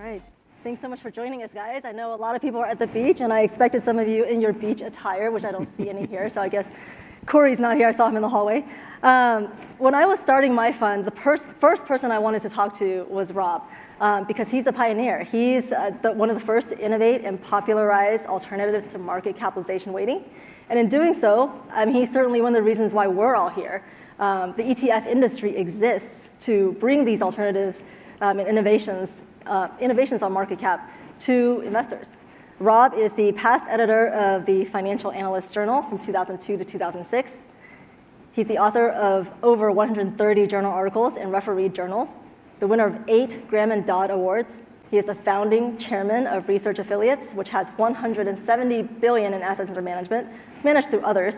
right. Thanks so much for joining us, guys. I know a lot of people are at the beach, and I expected some of you in your beach attire, which I don't see any here, so I guess Corey's not here. I saw him in the hallway. When I was starting my fund, the first person I wanted to talk to was Rob, because he's a pioneer. He's one of the first to innovate and popularize alternatives to market capitalization weighting. And in doing so, he's certainly one of the reasons why we're all here. The ETF industry exists to bring these alternatives and innovations on market cap to investors. Rob is the past editor of the Financial Analyst Journal from 2002 to 2006. He's the author of over 130 journal articles in refereed journals, the winner of 8 Graham and Dodd Awards. He is the founding chairman of Research Affiliates, which has $170 billion in assets under management, managed through others.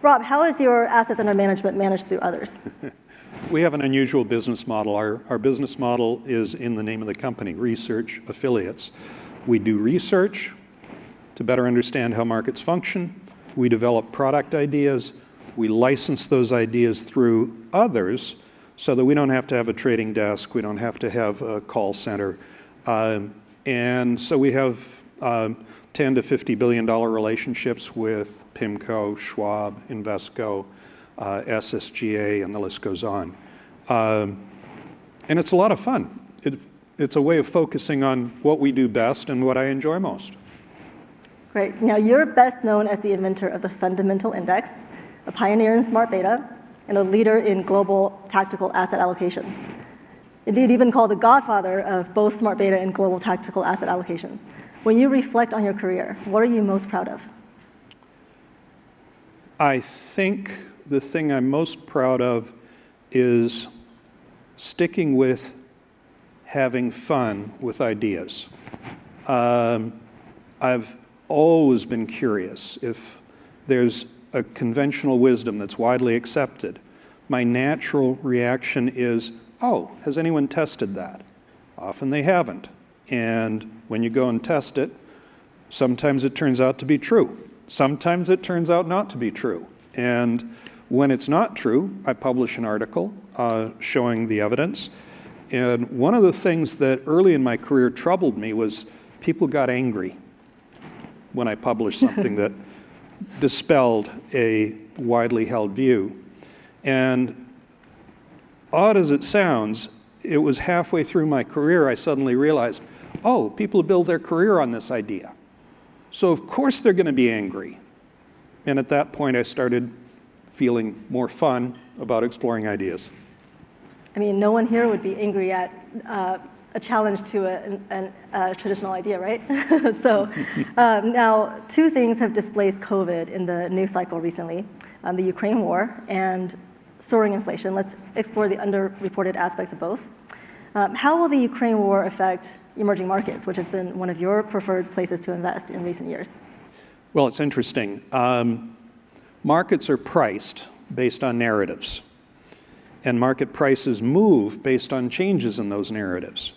Rob, how is your assets under management managed through others? We have an unusual business model. Our business model is in the name of the company, Research Affiliates. We do research to better understand how markets function. We develop product ideas. We license those ideas through others so that we don't have to have a trading desk. We don't have to have a call center. And so we have $10 to $50 billion relationships with PIMCO, Schwab, Invesco, SSGA, and the list goes on. And it's a lot of fun. It's a way of focusing on what we do best and what I enjoy most. Great. Now, you're best known as the inventor of the fundamental index, a pioneer in smart beta, and a leader in global tactical asset allocation. Indeed, you've been called the godfather of both smart beta and global tactical asset allocation. When you reflect on your career, what are you most proud of? I think the thing I'm most proud of is sticking with having fun with ideas. I've always been curious. If there's a conventional wisdom that's widely accepted, my natural reaction is, oh, has anyone tested that? Often they haven't. And when you go and test it, sometimes it turns out to be true. Sometimes it turns out not to be true. And when it's not true, I publish an article showing the evidence. And one of the things that early in my career troubled me was people got angry when I published something that dispelled a widely held view. And odd as it sounds, it was halfway through my career I suddenly realized, oh, people build their career on this idea. So of course they're going to be angry. And at that point I started feeling more fun about exploring ideas. I mean, no one here would be angry at a challenge to a traditional idea, right? So now, 2 things have displaced COVID in the news cycle recently, the Ukraine war and soaring inflation. Let's explore the underreported aspects of both. How will the Ukraine war affect emerging markets, which has been one of your preferred places to invest in recent years? Well, it's interesting. Markets are priced based on narratives, and market prices move based on changes in those narratives.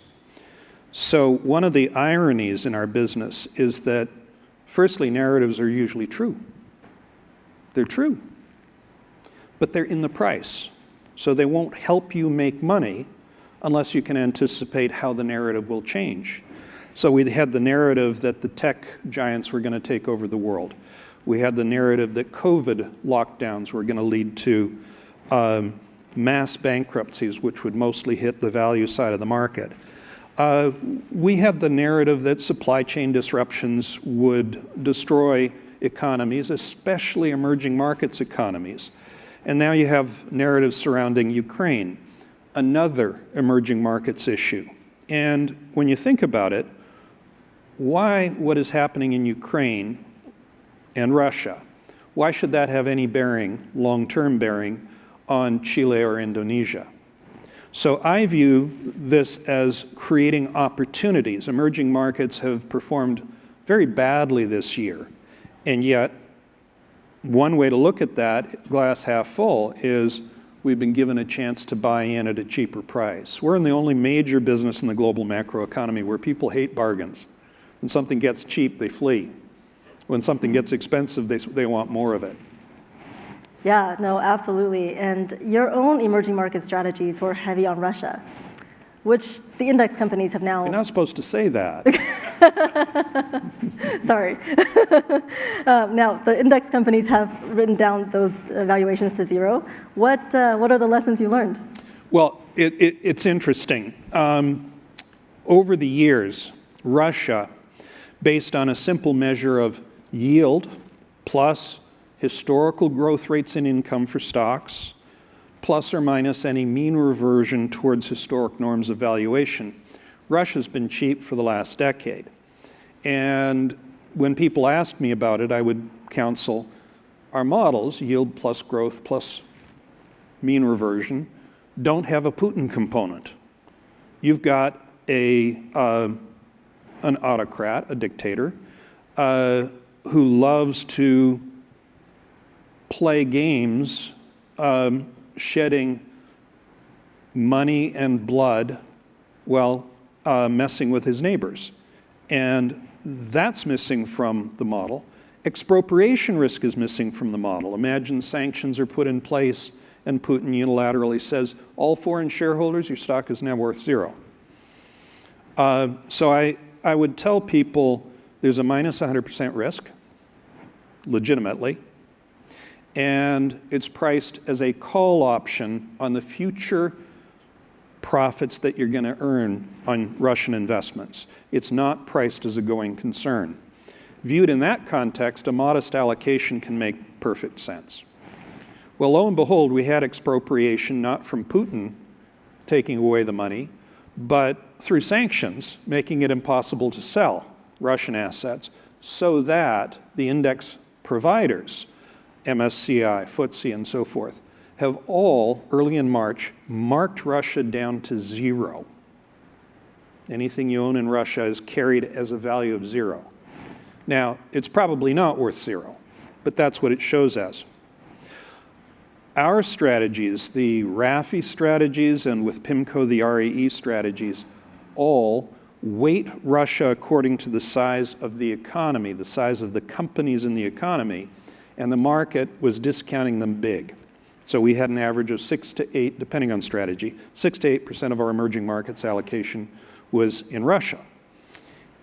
So one of the ironies in our business is that, firstly, narratives are usually true. They're true, but they're in the price. So they won't help you make money unless you can anticipate how the narrative will change. So we had the narrative that the tech giants were going to take over the world. We had the narrative that COVID lockdowns were going to lead to mass bankruptcies, which would mostly hit the value side of the market. We had the narrative that supply chain disruptions would destroy economies, especially emerging markets economies. And now you have narratives surrounding Ukraine, another emerging markets issue. And when you think about it, why what is happening in Ukraine and Russia, why should that have any bearing, long-term bearing, on Chile or Indonesia? So I view this as creating opportunities. Emerging markets have performed very badly this year, and yet one way to look at that, glass half full, is we've been given a chance to buy in at a cheaper price. We're in the only major business in the global macroeconomy where people hate bargains. When something gets cheap, they flee. When something gets expensive, they want more of it. Yeah, no, absolutely. And your own emerging market strategies were heavy on Russia. which the index companies have now. You're not supposed to say that. Sorry. Now, the index companies have written down those valuations to zero. What are the lessons you learned? Well, it's interesting. Over the years, Russia, based on a simple measure of yield plus historical growth rates in income for stocks, plus or minus any mean reversion towards historic norms of valuation, Russia's been cheap for the last decade. And when people asked me about it, I would counsel our models, yield plus growth plus mean reversion, don't have a Putin component. You've got an autocrat, a dictator, who loves to play games, shedding money and blood while messing with his neighbors. And that's missing from the model. Expropriation risk is missing from the model. Imagine sanctions are put in place and Putin unilaterally says, all foreign shareholders, your stock is now worth zero. So I would tell people there's a minus 100% risk, legitimately, and it's priced as a call option on the future profits that you're going to earn on Russian investments. It's not priced as a going concern. Viewed in that context, a modest allocation can make perfect sense. Well, lo and behold, we had expropriation not from Putin taking away the money, but through sanctions, making it impossible to sell Russian assets so that the index providers, MSCI, FTSE, and so forth, have all, early in March, marked Russia down to zero. Anything you own in Russia is carried as a value of zero. Now, it's probably not worth zero, but that's what it shows as. Our strategies, the RAFI strategies, and with PIMCO, the RAE strategies, all weight Russia according to the size of the economy, the size of the companies in the economy, and the market was discounting them big. So we had an average of 6 to 8, depending on strategy, 6 to 8% of our emerging markets allocation was in Russia.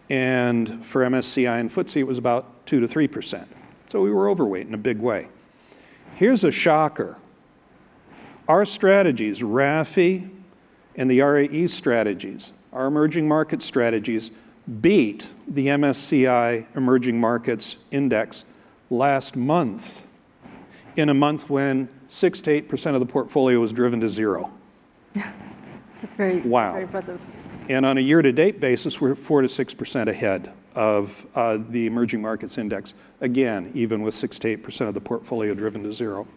And for MSCI and FTSE, it was about 2 to 3%. So we were overweight in a big way. Here's a shocker. Our strategies, RAFI and the RAE strategies, our emerging market strategies, beat the MSCI Emerging Markets Index last month, in a month when 6 to 8% of the portfolio was driven to zero. That's very impressive. And on a year-to-date basis, we're 4 to 6% ahead of the Emerging Markets Index, again, even with 6 to 8% of the portfolio driven to zero.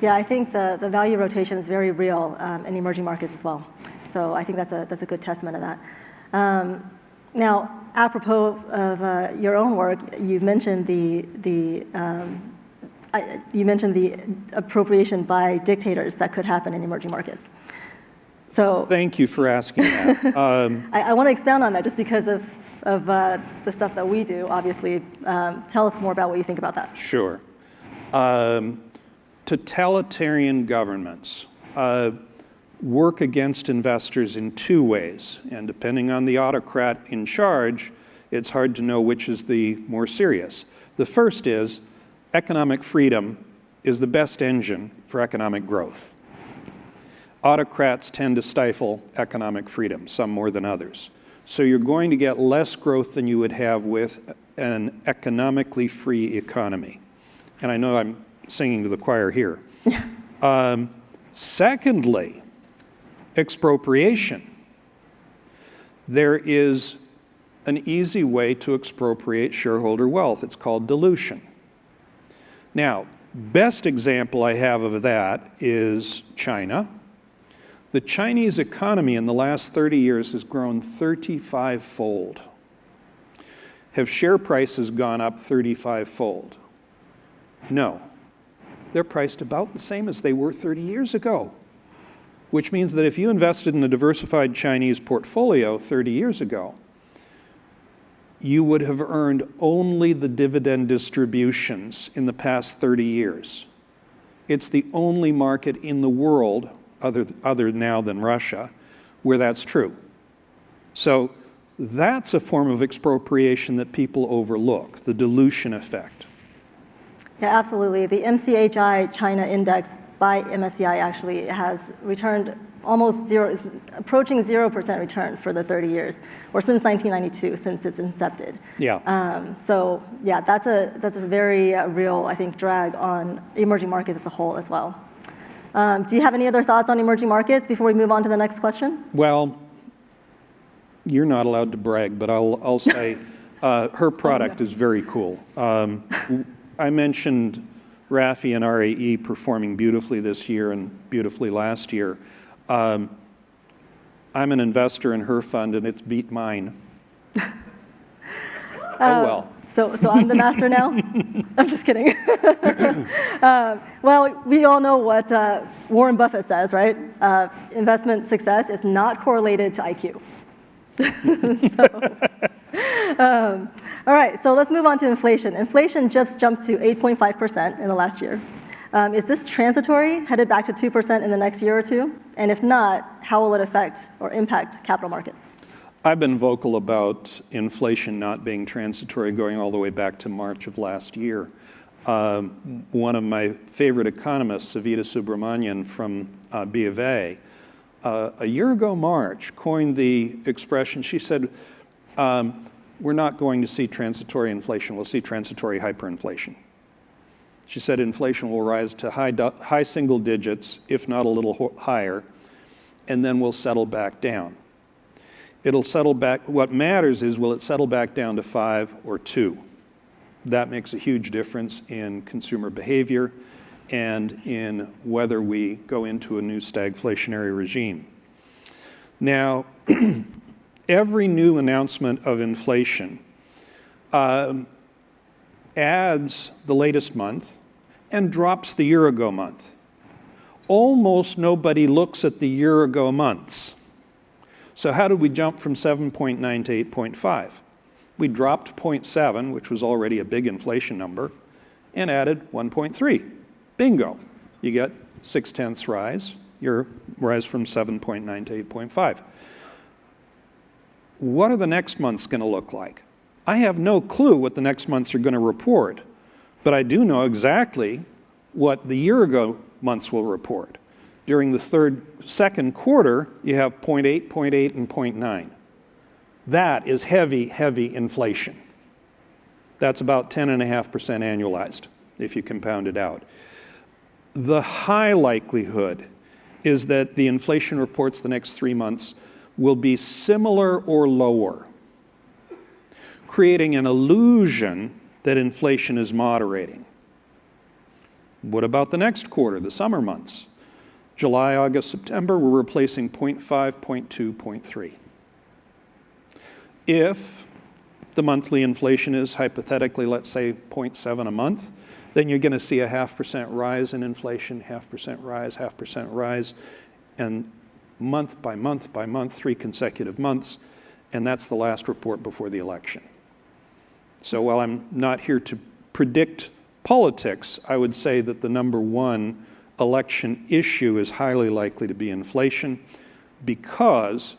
Yeah, I think the value rotation is very real in emerging markets as well. So I think that's a good testament of that. Now, apropos of your own work, you mentioned the appropriation by dictators that could happen in emerging markets. So thank you for asking that. I want to expound on that just because of the stuff that we do. Obviously, tell us more about what you think about that. Sure. Totalitarian governments work against investors in two ways, and depending on the autocrat in charge, it's hard to know which is the more serious. The first is economic freedom is the best engine for economic growth. Autocrats tend to stifle economic freedom, some more than others. So you're going to get less growth than you would have with an economically free economy. And I know I'm singing to the choir here. Secondly, expropriation. There is an easy way to expropriate shareholder wealth. It's called dilution. Now, best example I have of that is China. The Chinese economy in the last 30 years has grown 35-fold. Have share prices gone up 35-fold? No. They're priced about the same as they were 30 years ago, which means that if you invested in a diversified Chinese portfolio 30 years ago, you would have earned only the dividend distributions in the past 30 years. It's the only market in the world, other now than Russia, where that's true. So that's a form of expropriation that people overlook, the dilution effect. Yeah, absolutely. The MCHI China index by MSCI actually has returned almost zero, is approaching 0% return for the 30 years, or since 1992, since it's incepted. Yeah. So yeah, that's a very real, I think, drag on emerging markets as a whole as well. Do you have any other thoughts on emerging markets before we move on to the next question? Well, you're not allowed to brag, but I'll say her product is very cool. I mentioned RAFI and RAE performing beautifully this year and beautifully last year. I'm an investor in her fund, and it's beat mine. Oh, well. So I'm the master now? I'm just kidding. Well, we all know what Warren Buffett says, right? Investment success is not correlated to IQ. All right, so let's move on to inflation. Inflation just jumped to 8.5% in the last year. Is this transitory, headed back to 2% in the next year or two? And if not, how will it affect or impact capital markets? I've been vocal about inflation not being transitory, going all the way back to March of last year. One of my favorite economists, Savita Subramanian from B of A year ago March, coined the expression. She said, we're not going to see transitory inflation, we'll see transitory hyperinflation. She said inflation will rise to high single digits, if not a little higher, and then we'll settle back down. It'll settle back, what matters is, will it settle back down to 5 or 2? That makes a huge difference in consumer behavior and in whether we go into a new stagflationary regime. Now, every new announcement of inflation adds the latest month and drops the year-ago month. Almost nobody looks at the year-ago months. So how did we jump from 7.9 to 8.5? We dropped 0.7, which was already a big inflation number, and added 1.3. Bingo. You get 0.6 rise. Your rise from 7.9 to 8.5. What are the next months going to look like? I have no clue what the next months are going to report, but I do know exactly what the year-ago months will report. During the second quarter, you have 0.8, 0.8, and 0.9. That is heavy, heavy inflation. That's about 10.5% annualized, if you compound it out. The high likelihood is that the inflation reports the next 3 months will be similar or lower, creating an illusion that inflation is moderating. What about the next quarter, the summer months? July, August, September, we're replacing 0.5, 0.2, 0.3. If the monthly inflation is hypothetically, let's say, 0.7 a month, then you're going to see a 0.5% rise in inflation, 0.5% rise, 0.5% rise, and month by month by month, 3 consecutive months, and that's the last report before the election. So while I'm not here to predict politics, I would say that the number one election issue is highly likely to be inflation, because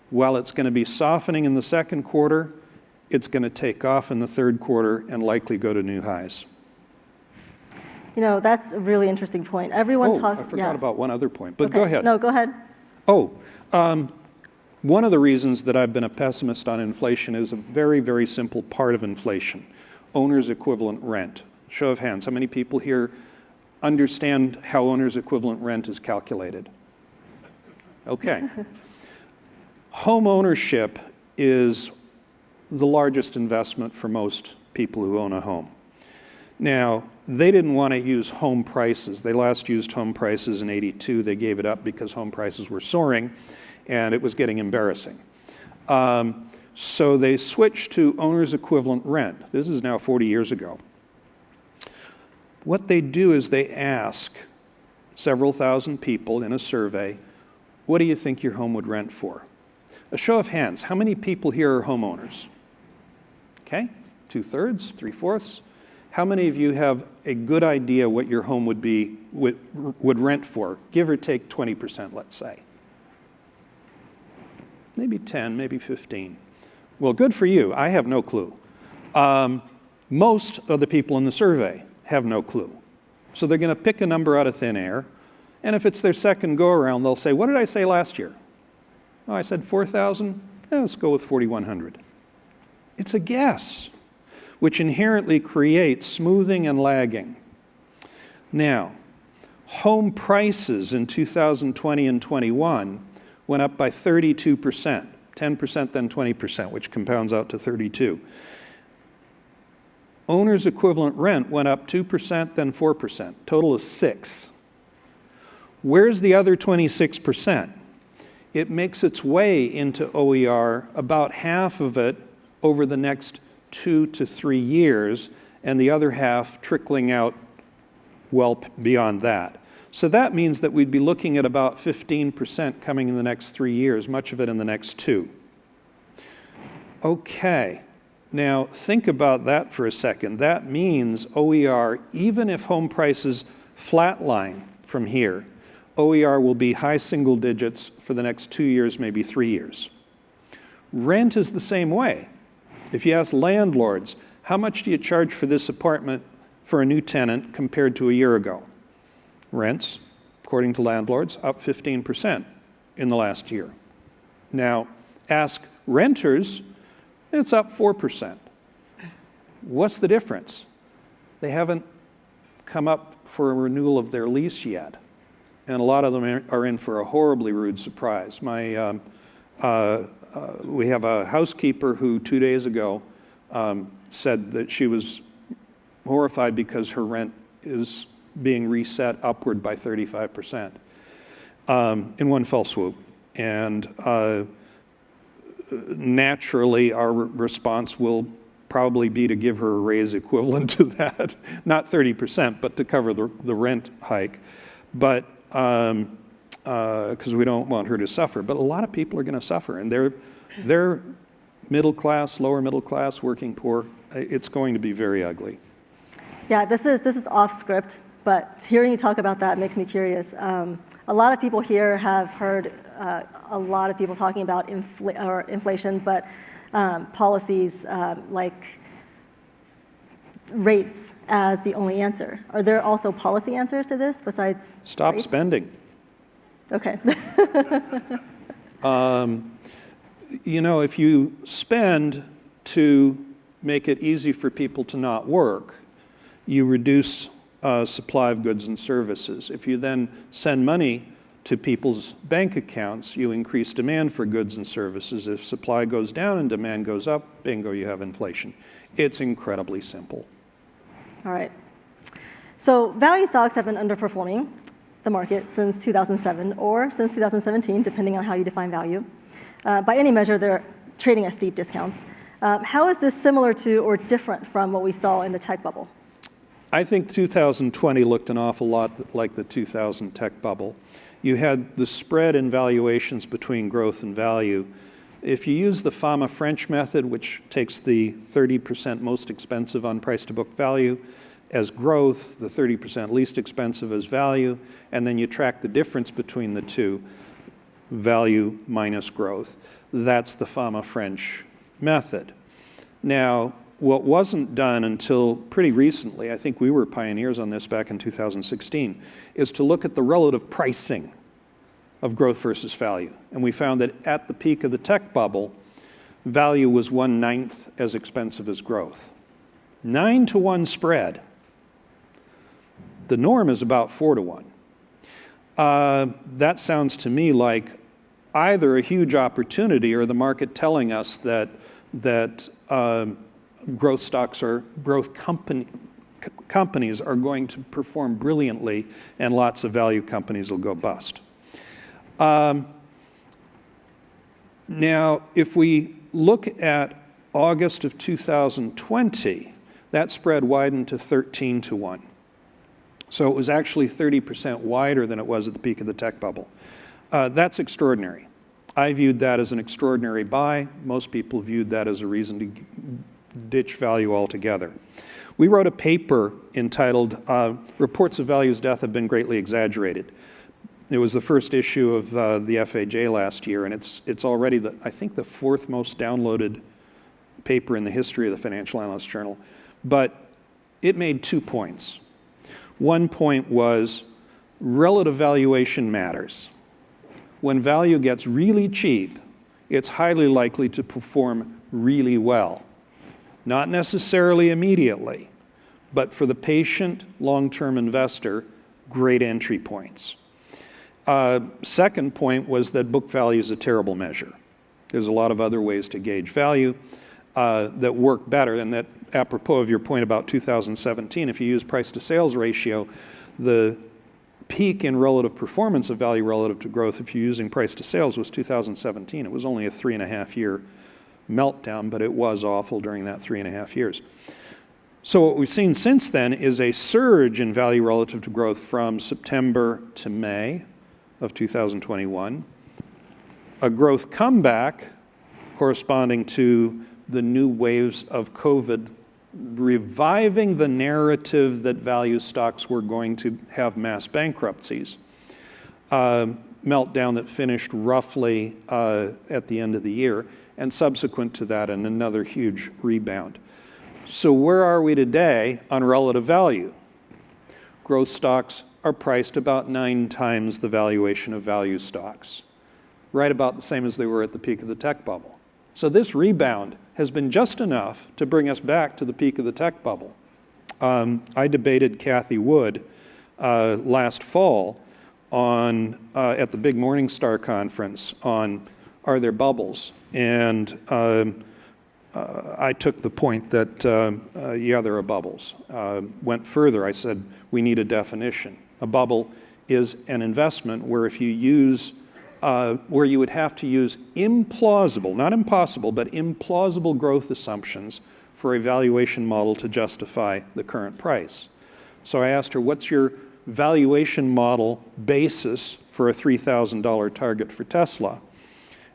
while it's going to be softening in the second quarter, it's going to take off in the third quarter and likely go to new highs. You know, that's a really interesting point. Everyone I forgot about one other point, but go ahead. No, go ahead. One of the reasons that I've been a pessimist on inflation is a very, very simple part of inflation: owner's equivalent rent. Show of hands, how many people here understand how owner's equivalent rent is calculated? Okay. Home ownership is the largest investment for most people who own a home. Now, they didn't want to use home prices. They last used home prices in '82. They gave it up because home prices were soaring and it was getting embarrassing. So they switched to owner's equivalent rent. This is now 40 years ago. What they do is they ask several thousand people in a survey, what do you think your home would rent for? A show of hands, how many people here are homeowners? Okay, 2/3, 3/4. How many of you have a good idea what your home would rent for? Give or take 20%, let's say. maybe 10, maybe 15. Well, good for you. I have no clue. Most of the people in the survey have no clue. So they're going to pick a number out of thin air, and if it's their second go-around, they'll say, what did I say last year? Oh, I said 4,000? Let's go with 4,100. It's a guess, which inherently creates smoothing and lagging. Now, home prices in 2020 and 21 went up by 32%, 10% then 20%, which compounds out to 32. Owner's equivalent rent went up 2%, then 4%, total of 6. Where's the other 26%? It makes its way into OER, about half of it over the next 2 to 3 years, and the other half trickling out well beyond that. So that means that we'd be looking at about 15% coming in the next 3 years, much of it in the next 2. Okay. Now, think about that for a second. That means OER, even if home prices flatline from here, OER will be high single digits for the next 2 years, maybe 3 years. Rent is the same way. If you ask landlords, how much do you charge for this apartment for a new tenant compared to a year ago? Rents, according to landlords, up 15% in the last year. Now, ask renters, it's up 4%. What's the difference? They haven't come up for a renewal of their lease yet, and a lot of them are in for a horribly rude surprise. We have a housekeeper who 2 days ago said that she was horrified because her rent is being reset upward by 35% in one fell swoop. And naturally, our response will probably be to give her a raise equivalent to that, not 30%, but to cover the rent hike, but because we don't want her to suffer. But a lot of people are going to suffer, and they're middle class, lower middle class, working poor. It's going to be very ugly. Yeah, this is off script, but hearing you talk about that makes me curious. A lot of people here have heard a lot of people talking about inflation, but policies like rates as the only answer. Are there also policy answers to this besides Stop rates? spending. Okay. You know, if you spend to make it easy for people to not work, you reduce supply of goods and services. If you then send money to people's bank accounts, you increase demand for goods and services. If supply goes down and demand goes up, bingo, you have inflation. It's incredibly simple. All right. So value stocks have been underperforming the market since 2007 or since 2017, depending on how you define value. By any measure, they're trading at steep discounts. How is this similar to or different from what we saw in the tech bubble? I think 2020 looked an awful lot like the 2000 tech bubble. You had the spread in valuations between growth and value. If you use the Fama French method, which takes the 30% most expensive on price to book value as growth, the 30% least expensive as value, and then you track the difference between the two, value minus growth, that's the Fama French method. Now, what wasn't done until pretty recently, I think we were pioneers on this back in 2016, is to look at the relative pricing of growth versus value. And we found that at the peak of the tech bubble, value was 1/9 as expensive as growth. 9-to-1 spread. The norm is about 4-to-1. That sounds to me like either a huge opportunity or the market telling us that growth stocks or growth companies are going to perform brilliantly and lots of value companies will go bust. Now, if we look at August of 2020, that spread widened to 13-to-1. So it was actually 30% wider than it was at the peak of the tech bubble. That's extraordinary. I viewed that as an extraordinary buy. Most people viewed that as a reason to ditch value altogether. We wrote a paper entitled Reports of Value's Death Have Been Greatly Exaggerated. It was the first issue of the FAJ last year, and it's already, I think, the fourth most downloaded paper in the history of the Financial Analyst Journal. But it made 2 points. One point was relative valuation matters. When value gets really cheap, it's highly likely to perform really well. Not necessarily immediately, but for the patient long-term investor, great entry points. Second point was that book value is a terrible measure. There's a lot of other ways to gauge value that work better, and that apropos of your point about 2017, if you use price to sales ratio, the peak in relative performance of value relative to growth, if you're using price to sales, was 2017. It was only a 3.5 year meltdown, but it was awful during that 3.5 years. So what we've seen since then is a surge in value relative to growth from September to May of 2021, a growth comeback corresponding to the new waves of COVID, reviving the narrative that value stocks were going to have mass bankruptcies, meltdown that finished roughly at the end of the year, and subsequent to that, and another huge rebound. So where are we today on relative value? Growth stocks are priced about 9 times the valuation of value stocks, right about the same as they were at the peak of the tech bubble. So this rebound has been just enough to bring us back to the peak of the tech bubble. I debated Cathie Wood last fall on at the big Morningstar conference on are there bubbles? And I took the point that, yeah, there are bubbles. Went further, I said, we need a definition. A bubble is an investment where if you use, where you would have to use implausible, not impossible, but implausible growth assumptions for a valuation model to justify the current price. So I asked her, what's your valuation model basis for a $3,000 target for Tesla?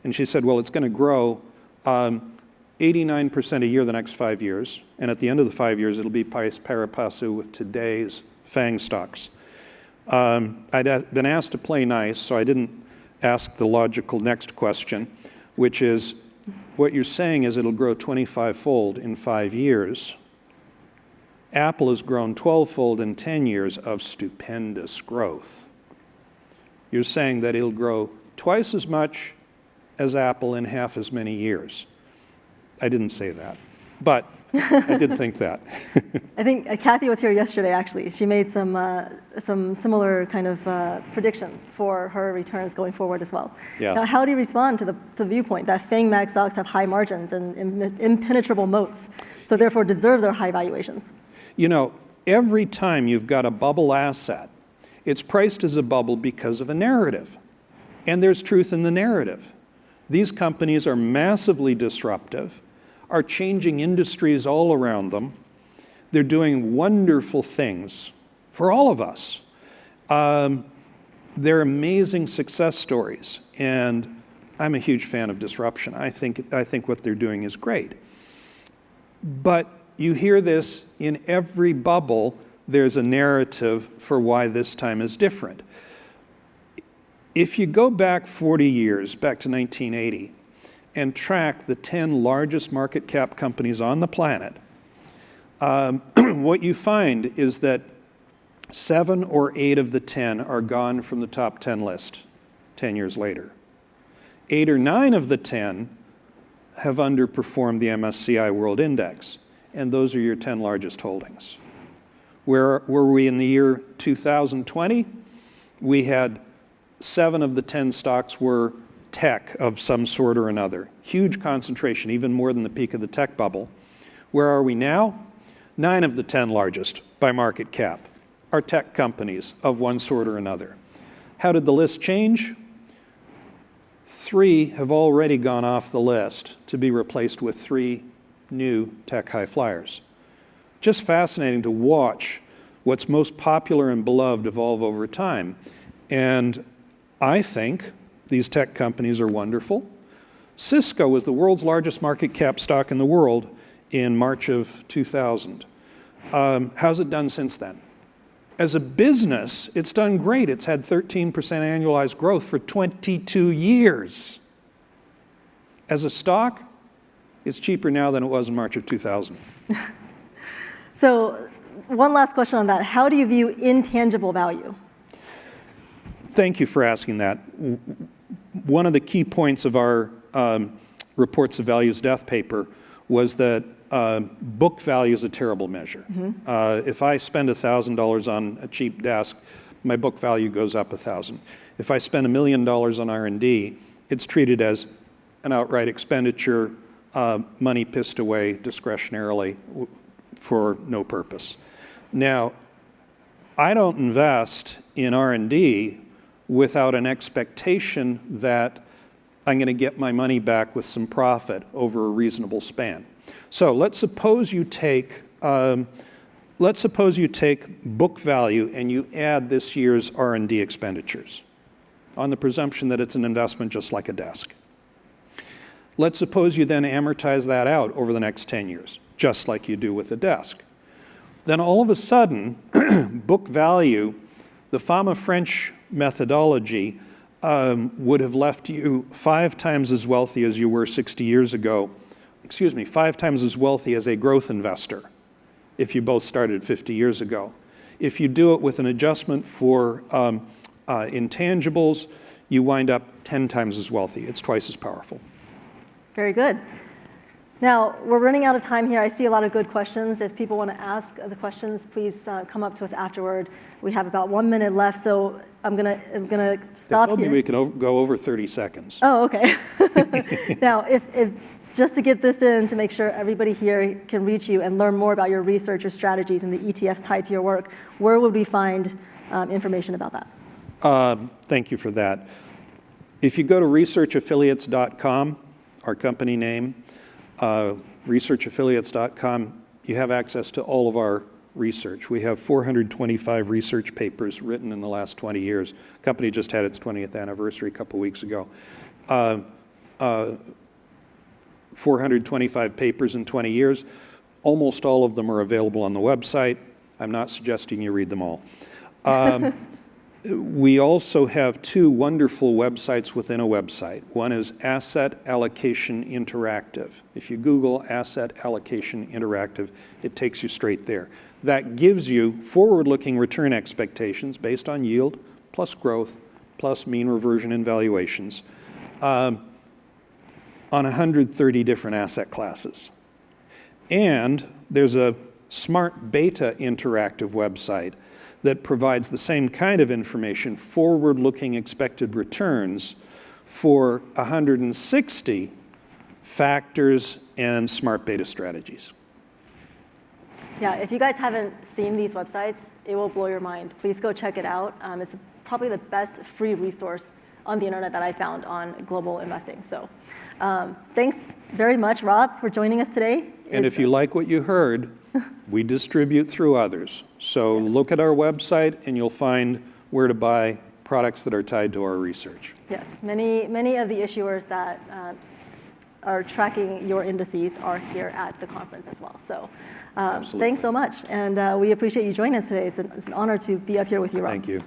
And she said, well, it's going to grow 89% a year the next 5 years, and at the end of the 5 years, it'll be pari passu with today's FANG stocks. I'd been asked to play nice, so I didn't ask the logical next question, which is, what you're saying is it'll grow 25-fold in 5 years. Apple has grown 12-fold in 10 years of stupendous growth. You're saying that it'll grow twice as much as Apple in half as many years. I didn't say that, but I did think that. I think Cathie was here yesterday, actually. She made some similar kind of predictions for her returns going forward as well. Yeah. Now, how do you respond to the viewpoint that FANG Mag stocks have high margins and impenetrable moats, so therefore deserve their high valuations? You know, every time you've got a bubble asset, it's priced as a bubble because of a narrative. And there's truth in the narrative. These companies are massively disruptive, are changing industries all around them. They're doing wonderful things for all of us. They're amazing success stories, and I'm a huge fan of disruption. I think what they're doing is great. But you hear this in every bubble. There's a narrative for why this time is different. If you go back 40 years, back to 1980, and track the 10 largest market cap companies on the planet, what you find is that 7 or 8 of the 10 are gone from the top 10 list 10 years later. 8 or 9 of the 10 have underperformed the MSCI World Index, and those are your 10 largest holdings. Where were we in the year 2020? We had 7 of the 10 stocks were tech of some sort or another. Huge concentration, even more than the peak of the tech bubble. Where are we now? 9 of the 10 largest by market cap are tech companies of one sort or another. How did the list change? 3 have already gone off the list to be replaced with 3 new tech high flyers. Just fascinating to watch what's most popular and beloved evolve over time. And I think these tech companies are wonderful. Cisco was the world's largest market cap stock in the world in March of 2000. How's it done since then? as a business, it's done great. It's had 13% annualized growth for 22 years. As a stock, it's cheaper now than it was in March of 2000. So one last question on that. How do you view intangible value? Thank you for asking that. One of the key points of our Reports of Values Death paper was that book value is a terrible measure. If I spend $1,000 on a cheap desk, my book value goes up $1,000. If I spend $1 million on R&D, it's treated as an outright expenditure, money pissed away discretionarily for no purpose. Now, I don't invest in R&D without an expectation that I'm going to get my money back with some profit over a reasonable span. So let's suppose you take book value and you add this year's R&D expenditures on the presumption that it's an investment just like a desk. Let's suppose you then amortize that out over the next 10 years, just like you do with a desk. Then all of a sudden, book value, the Fama-French methodology, would have left you 5 times as wealthy as you were 60 years ago. 5 times as wealthy as a growth investor if you both started 50 years ago. If you do it with an adjustment for intangibles, you wind up 10 times as wealthy. It's twice as powerful. Very good. Now, we're running out of time here. I see a lot of good questions. If people want to ask the questions, please come up to us afterward. We have about 1 minute left, so I'm gonna stop They told here. me we can go over 30 seconds. Oh, okay. Now, if just to get this in to make sure everybody here can reach you and learn more about your research or strategies and the ETFs tied to your work, where would we find information about that? Thank you for that. If you go to researchaffiliates.com, our company name, researchaffiliates.com, you have access to all of our research. We have 425 research papers written in the last 20 years. The company just had its 20th anniversary a couple weeks ago. 425 papers in 20 years. Almost all of them are available on the website. I'm not suggesting you read them all. We also have 2 wonderful websites within a website. One is Asset Allocation Interactive. If you Google Asset Allocation Interactive, it takes you straight there. That gives you forward-looking return expectations based on yield, plus growth, plus mean reversion and valuations on 130 different asset classes. And there's a Smart Beta Interactive website that provides the same kind of information, forward-looking expected returns for 160 factors and smart beta strategies. Yeah, if you guys haven't seen these websites, it will blow your mind. Please go check it out. It's probably the best free resource on the internet that I found on global investing. So thanks very much, Rob, for joining us today. And if you like what you heard, we distribute through others. So look at our website and you'll find where to buy products that are tied to our research. Yes, many of the issuers that are tracking your indices are here at the conference as well. So thanks so much. And we appreciate you joining us today. It's an honor to be up here with you, Rob. Thank you.